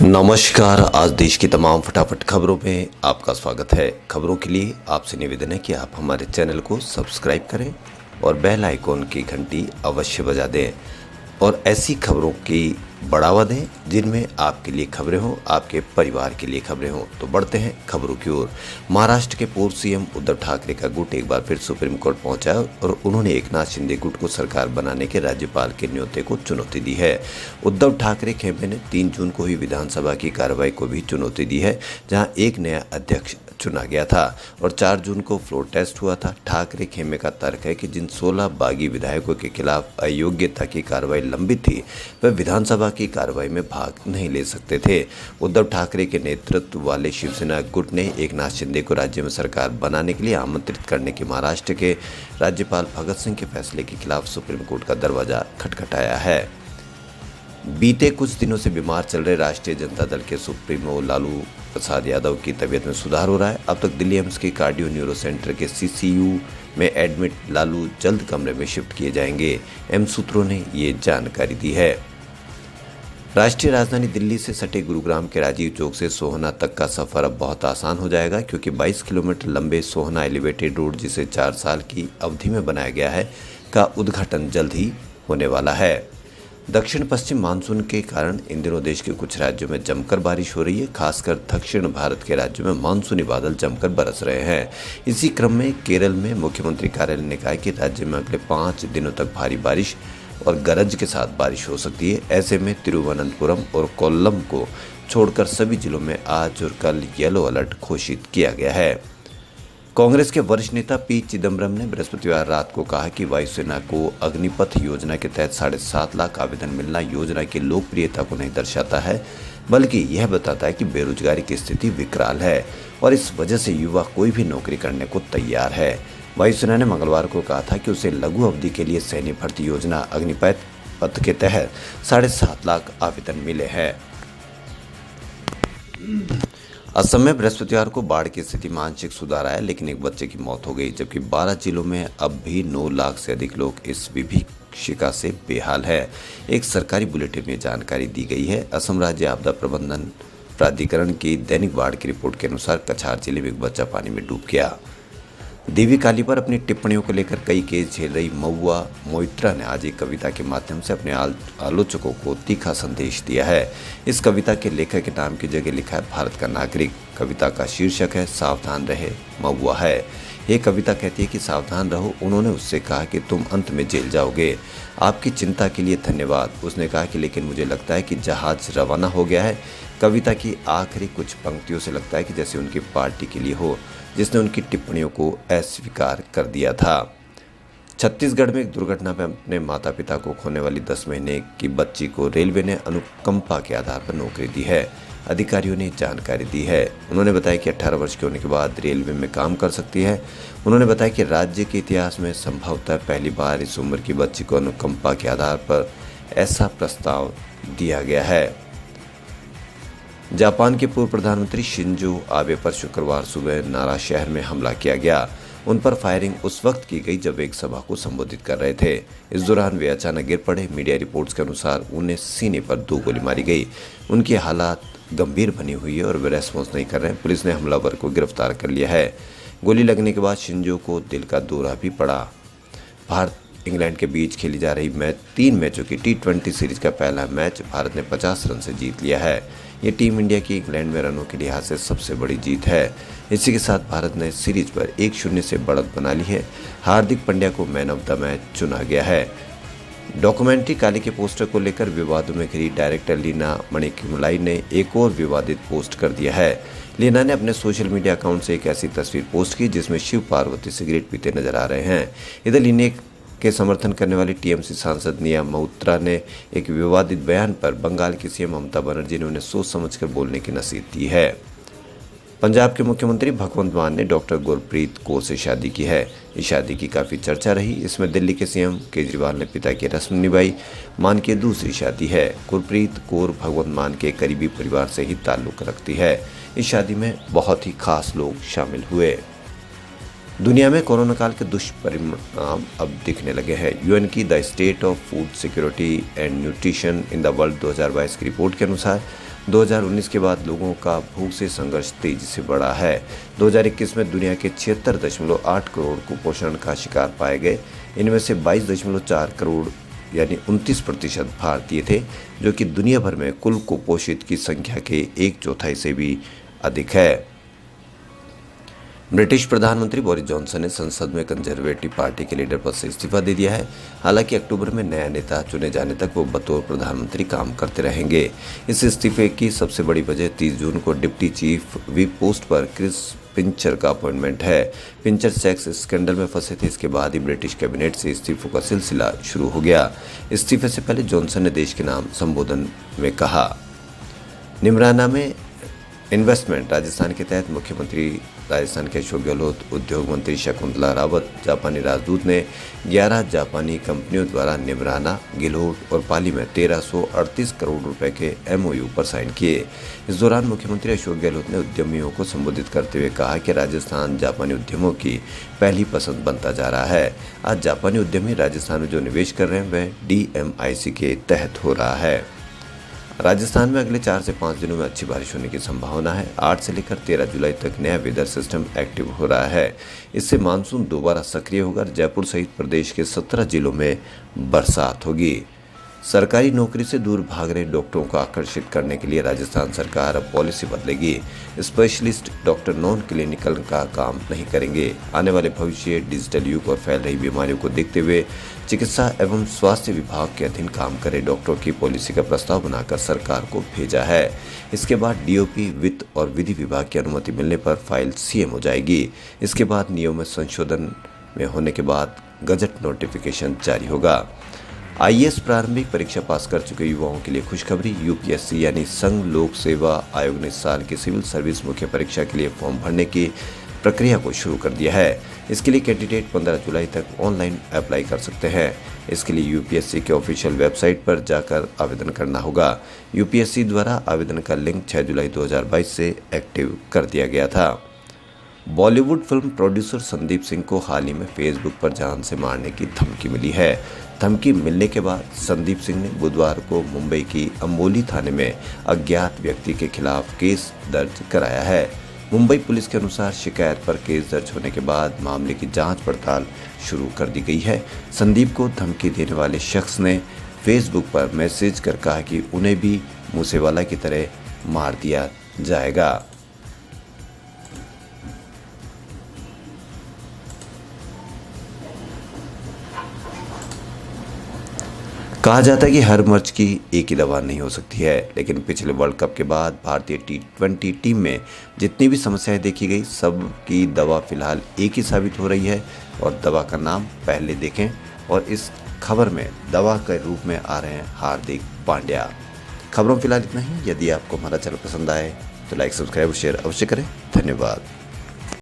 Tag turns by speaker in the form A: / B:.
A: नमस्कार। आज देश की तमाम फटाफट खबरों में आपका स्वागत है। खबरों के लिए आपसे निवेदन है कि आप हमारे चैनल को सब्सक्राइब करें और बेल आइकॉन की घंटी अवश्य बजा दें और ऐसी खबरों की बढ़ावा दें जिनमें आपके लिए खबरें हों, आपके परिवार के लिए खबरें हों। तो बढ़ते हैं खबरों की ओर। महाराष्ट्र के पूर्व सीएम उद्धव ठाकरे का गुट एक बार फिर सुप्रीम कोर्ट पहुंचा और उन्होंने एकनाथ शिंदे गुट को सरकार बनाने के राज्यपाल के न्योते को चुनौती दी है। उद्धव ठाकरे खेमे ने 3 जून को हुई विधानसभा की कार्रवाई को भी चुनौती दी है, जहां एक नया अध्यक्ष चुना गया था और 4 जून को फ्लोर टेस्ट हुआ था। ठाकरे खेमे का तर्क है कि जिन 16 बागी विधायकों के खिलाफ अयोग्यता की कार्रवाई लंबित थी, वह विधानसभा की कार्रवाई में भाग नहीं ले सकते थे। उद्धव ठाकरे के नेतृत्व वाले शिवसेना गुट ने एकनाथ शिंदे को राज्य में सरकार बनाने के लिए आमंत्रित करने के महाराष्ट्र के राज्यपाल भगत सिंह के फैसले के खिलाफ सुप्रीम कोर्ट का दरवाजा खटखटाया है। बीते कुछ दिनों से बीमार चल रहे राष्ट्रीय जनता दल के सुप्रीमो लालू प्रसाद यादव की तबीयत में सुधार हो रहा है। अब तक दिल्ली एम्स के कार्डियो न्यूरो सेंटर के सीसीयू में एडमिट लालू जल्द कमरे में शिफ्ट किए जाएंगे। एम्स सूत्रों ने ये जानकारी दी है। राष्ट्रीय राजधानी दिल्ली से सटे गुरुग्राम के राजीव चौक से सोहना तक का सफर अब बहुत आसान हो जाएगा, क्योंकि 22 किलोमीटर लंबे सोहना एलिवेटेड रोड, जिसे 4 साल की अवधि में बनाया गया है, का उद्घाटन जल्द ही होने वाला है। दक्षिण पश्चिम मानसून के कारण इन दिनों देश के कुछ राज्यों में जमकर बारिश हो रही है। खासकर दक्षिण भारत के राज्यों में मानसूनी बादल जमकर बरस रहे हैं। इसी क्रम में केरल में मुख्यमंत्री कार्यालय ने कहा है कि राज्य में अगले 5 दिनों तक भारी बारिश और गरज के साथ बारिश हो सकती है। ऐसे में तिरुवनंतपुरम और कोल्लम को छोड़कर सभी जिलों में आज और कल येलो अलर्ट घोषित किया गया है। कांग्रेस के वरिष्ठ नेता पी चिदम्बरम ने बृहस्पतिवार रात को कहा कि वायुसेना को अग्निपथ योजना के तहत 7.5 लाख आवेदन मिलना योजना की लोकप्रियता को नहीं दर्शाता है, बल्कि यह बताता है कि बेरोजगारी की स्थिति विकराल है और इस वजह से युवा कोई भी नौकरी करने को तैयार है। वायुसेना ने मंगलवार को कहा था कि उसे लघु अवधि के लिए सैन्य भर्ती योजना अग्निपथ के तहत 7.5 लाख आवेदन मिले हैं। असम में बृहस्पतिवार को बाढ़ की स्थिति में आंशिक सुधार आया, लेकिन एक बच्चे की मौत हो गई, जबकि 12 जिलों में अब भी 9 लाख से अधिक लोग इस विभीषिका से बेहाल है। एक सरकारी बुलेटिन में जानकारी दी गई है। असम राज्य आपदा प्रबंधन प्राधिकरण की दैनिक बाढ़ की रिपोर्ट के अनुसार कछार जिले में एक बच्चा पानी में डूब गया। देवी काली पर अपनी टिप्पणियों को लेकर कई केस झेल रही महुआ मोइत्रा ने आज एक कविता के माध्यम से अपने आलोचकों को तीखा संदेश दिया है। इस कविता के लेखक के नाम की जगह लिखा है भारत का नागरिक। कविता का शीर्षक है सावधान रहे महुआ है। ये कविता कहती है कि सावधान रहो। उन्होंने उससे कहा कि तुम अंत में जेल जाओगे। आपकी चिंता के लिए धन्यवाद। उसने कहा कि लेकिन मुझे लगता है कि जहाज रवाना हो गया है। कविता की आखिरी कुछ पंक्तियों से लगता है कि जैसे उनकी पार्टी के लिए हो, जिसने उनकी टिप्पणियों को अस्वीकार कर दिया था। छत्तीसगढ़ में एक दुर्घटना में अपने माता पिता को खोने वाली 10 महीने की बच्ची को रेलवे ने अनुकंपा के आधार पर नौकरी दी है। अधिकारियों ने जानकारी दी है। उन्होंने बताया कि 18 वर्ष के होने के बाद रेलवे में काम कर सकती है। उन्होंने बताया कि राज्य के इतिहास में संभवतः पहली बार इस उम्र की बच्ची को अनुकंपा के आधार पर ऐसा प्रस्ताव दिया गया है। जापान के पूर्व प्रधानमंत्री शिंजो आबे पर शुक्रवार सुबह नारा शहर में हमला किया गया। उन पर फायरिंग उस वक्त की गई जब एक सभा को संबोधित कर रहे थे। इस दौरान वे अचानक गिर पड़े। मीडिया रिपोर्ट्स के अनुसार उन्हें सीने पर 2 गोली मारी गई। उनकी हालत गंभीर बनी हुई है और वे रेस्पॉन्स नहीं कर रहे हैं। पुलिस ने हमलावर को गिरफ्तार कर लिया है। गोली लगने के बाद शिंजो को दिल का दौरा भी पड़ा। भारत इंग्लैंड के बीच खेली जा रही 3 मैचों की T20 सीरीज का पहला मैच भारत ने 50 रन से जीत लिया है। ये टीम इंडिया की इंग्लैंड में रनों के लिहाज से सबसे बड़ी जीत है। इसी के साथ भारत ने सीरीज पर 1-0 से बढ़त बना ली है। हार्दिक पांड्या को मैन ऑफ द मैच चुना गया है। डॉक्यूमेंट्री काली के पोस्टर को लेकर विवादों में घिरी डायरेक्टर लीना मणिकिमुलाई ने एक और विवादित पोस्ट कर दिया है। लीना ने अपने सोशल मीडिया अकाउंट से एक ऐसी तस्वीर पोस्ट की जिसमें शिव पार्वती सिगरेट पीते नजर आ रहे हैं। इधर लीना के समर्थन करने वाली टीएमसी सांसद निया मोइत्रा ने एक विवादित बयान पर बंगाल की सीएम ममता बनर्जी ने उन्हें सोच समझकर बोलने की नसीहत दी है। पंजाब के मुख्यमंत्री भगवंत मान ने डॉक्टर गुरप्रीत कौर से शादी की है। इस शादी की काफ़ी चर्चा रही। इसमें दिल्ली के सीएम केजरीवाल ने पिता की रस्म निभाई। मान की दूसरी शादी है। गुरप्रीत कौर भगवंत मान के करीबी परिवार से ही ताल्लुक़ रखती है। इस शादी में बहुत ही खास लोग शामिल हुए। दुनिया में कोरोना काल के दुष्परिणाम अब दिखने लगे हैं। यूएन की the state of food security and nutrition in the world 2022 की रिपोर्ट के अनुसार 2019 के बाद लोगों का भूख से संघर्ष तेजी से बढ़ा है। 2021 में दुनिया के 76.8 करोड़ कुपोषण का शिकार पाए गए। इनमें से 22.4 करोड़ यानी 29% भारतीय थे, जो कि दुनिया भर में कुल कुपोषित की संख्या के 1/4 से भी अधिक है। ब्रिटिश प्रधानमंत्री बोरिस जॉनसन ने संसद में कंजर्वेटिव पार्टी के लीडर पद से इस्तीफा दे दिया है। हालांकि अक्टूबर में नया नेता चुने जाने तक वो बतौर प्रधानमंत्री काम करते रहेंगे। इस इस्तीफे की सबसे बड़ी वजह 30 जून को डिप्टी चीफ व्हिप पोस्ट पर क्रिस पिंचर का अपॉइंटमेंट है। पिंचर सेक्स स्कैंडल में फंसे थे। इसके बाद ही ब्रिटिश कैबिनेट से इस्तीफों का सिलसिला शुरू हो गया। इस्तीफे से पहले जॉनसन ने देश के नाम संबोधन में कहा, निमराना में इन्वेस्टमेंट राजस्थान के तहत मुख्यमंत्री राजस्थान के अशोक गहलोत, उद्योग मंत्री शकुंतला रावत, जापानी राजदूत ने 11 जापानी कंपनियों द्वारा निमराना, गिलोट और पाली में 1338 करोड़ रुपए के एमओयू पर साइन किए। इस दौरान मुख्यमंत्री अशोक गहलोत ने उद्यमियों को संबोधित करते हुए कहा कि राजस्थान जापानी उद्यमों की पहली पसंद बनता जा रहा है। आज जापानी उद्यमी राजस्थान में जो निवेश कर रहे हैं वह DMIC के तहत हो रहा है। राजस्थान में अगले 4 से 5 दिनों में अच्छी बारिश होने की संभावना है। 8 से लेकर 13 जुलाई तक नया वेदर सिस्टम एक्टिव हो रहा है। इससे मानसून दोबारा सक्रिय होकर जयपुर सहित प्रदेश के 17 जिलों में बरसात होगी। सरकारी नौकरी से दूर भाग रहे डॉक्टरों को आकर्षित करने के लिए राजस्थान सरकार अब पॉलिसी बदलेगी। स्पेशलिस्ट डॉक्टर नॉन क्लिनिकल का काम नहीं करेंगे। आने वाले भविष्य डिजिटल युग और फैल रही बीमारियों को देखते हुए चिकित्सा एवं स्वास्थ्य विभाग के अधीन काम करे डॉक्टरों की पॉलिसी का प्रस्ताव बनाकर सरकार को भेजा है। इसके बाद DOP, वित्त और विधि विभाग की अनुमति मिलने पर फाइल CM हो जाएगी। इसके बाद नियमों में संशोधन में होने के बाद गजट नोटिफिकेशन जारी होगा। IAS प्रारंभिक परीक्षा पास कर चुके युवाओं के लिए खुशखबरी। UPSC यानी संघ लोक सेवा आयोग ने इस साल की सिविल सर्विस मुख्य परीक्षा के लिए फॉर्म भरने की प्रक्रिया को शुरू कर दिया है। इसके लिए कैंडिडेट 15 जुलाई तक ऑनलाइन अप्लाई कर सकते हैं। इसके लिए UPSC के ऑफिशियल वेबसाइट पर जाकर आवेदन करना होगा। UPSC द्वारा आवेदन का लिंक 6 जुलाई 2022 से एक्टिव कर दिया गया था। बॉलीवुड फिल्म प्रोड्यूसर संदीप सिंह को हाल ही में फेसबुक पर जान से मारने की धमकी मिली है। धमकी मिलने के बाद संदीप सिंह ने बुधवार को मुंबई की अंबोली थाने में अज्ञात व्यक्ति के खिलाफ केस दर्ज कराया है। मुंबई पुलिस के अनुसार शिकायत पर केस दर्ज होने के बाद मामले की जांच पड़ताल शुरू कर दी गई है। संदीप को धमकी देने वाले शख्स ने फेसबुक पर मैसेज कर कहा कि उन्हें भी मूसेवाला की तरह मार दिया जाएगा। कहा जाता है कि हर मर्ज की एक ही दवा नहीं हो सकती है, लेकिन पिछले वर्ल्ड कप के बाद भारतीय T20 टीम में जितनी भी समस्याएं देखी गई सब की दवा फिलहाल एक ही साबित हो रही है। और दवा का नाम पहले देखें। और इस खबर में दवा के रूप में आ रहे हैं हार्दिक पांड्या। खबरों फिलहाल इतना ही। यदि आपको हमारा चैनल पसंद आए तो लाइक, सब्सक्राइब और शेयर अवश्य करें। धन्यवाद।